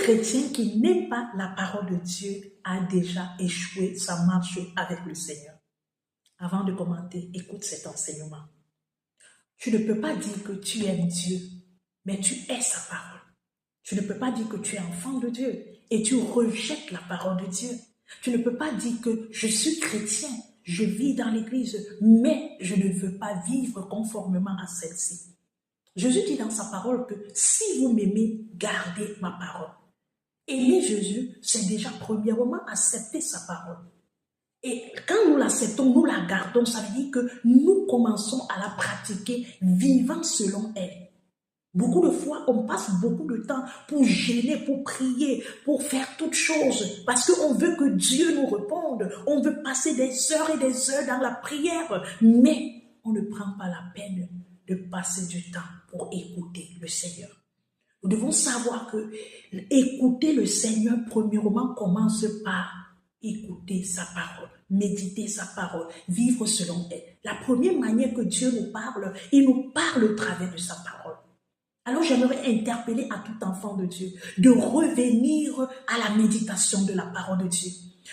chrétien qui n'aime pas la parole de Dieu a déjà échoué sa marche avec le Seigneur. Avant de commenter, écoute cet enseignement. Tu ne peux pas dire que tu aimes Dieu, mais tu hais sa parole. Tu ne peux pas dire que tu es enfant de Dieu et tu rejettes la parole de Dieu. Tu ne peux pas dire que je suis chrétien, je vis dans l'église, mais je ne veux pas vivre conformément à celle-ci. Jésus dit dans sa parole que si vous m'aimez, gardez ma parole. Aimer Jésus, c'est déjà premièrement accepter sa parole. Et quand nous l'acceptons, nous la gardons, ça veut dire que nous commençons à la pratiquer vivant selon elle. Beaucoup de fois, on passe beaucoup de temps pour gêner, pour prier, pour faire toutes choses, parce qu'on veut que Dieu nous réponde. On veut passer des heures et des heures dans la prière, mais on ne prend pas la peine de passer du temps pour écouter le Seigneur. Nous devons savoir que écouter le Seigneur, premièrement, commence par écouter sa parole, méditer sa parole, vivre selon elle. La première manière que Dieu nous parle, il nous parle au travers de sa parole. Alors j'aimerais interpeller à tout enfant de Dieu de revenir à la méditation de la parole de Dieu.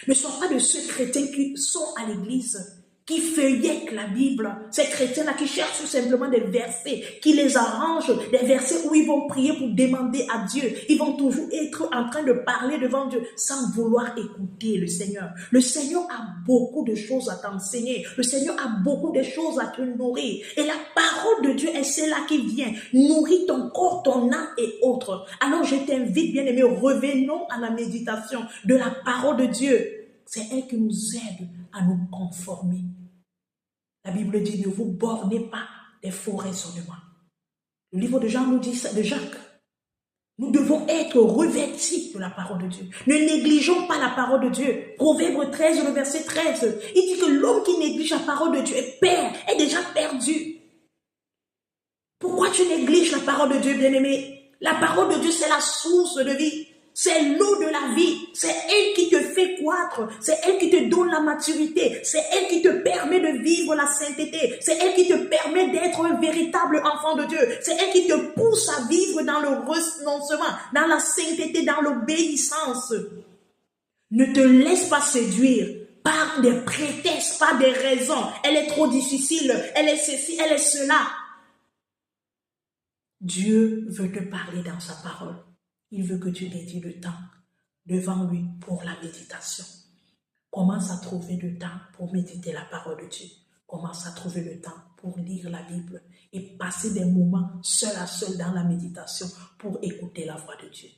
Ne sois pas de ceux chrétiens qui sont à l'église, qui feuillettent la Bible, ces chrétiens-là qui cherchent tout simplement des versets, qui les arrangent, des versets où ils vont prier pour demander à Dieu. Ils vont toujours être en train de parler devant Dieu sans vouloir écouter le Seigneur. Le Seigneur a beaucoup de choses à t'enseigner. Le Seigneur a beaucoup de choses à te nourrir. Et la parole de Dieu est celle-là qui vient nourrir ton corps, ton âme et autres. Alors je t'invite, bien-aimé, revenons à la méditation de la parole de Dieu. C'est elle qui nous aide à nous conformer. La Bible dit, ne vous bornez pas des faux raisonnements. Le livre de Jean nous dit ça, de Jacques. Nous devons être revêtis de la parole de Dieu. Ne négligeons pas la parole de Dieu. Proverbe 13, le verset 13. Il dit que l'homme qui néglige la parole de Dieu est déjà perdu. Pourquoi tu négliges la parole de Dieu, bien-aimé? La parole de Dieu, c'est la source de vie. C'est l'eau de la vie. C'est elle qui te fait croître. C'est elle qui te donne la maturité. C'est elle qui te permet de vivre la sainteté. C'est elle qui te permet d'être un véritable enfant de Dieu. C'est elle qui te pousse à vivre dans le renoncement, dans la sainteté, dans l'obéissance. Ne te laisse pas séduire par des prétextes, par des raisons. Elle est trop difficile. Elle est ceci, elle est cela. Dieu veut te parler dans sa parole. Il veut que tu dédies le temps devant lui pour la méditation. Commence à trouver le temps pour méditer la parole de Dieu. Commence à trouver le temps pour lire la Bible et passer des moments seul à seul dans la méditation pour écouter la voix de Dieu.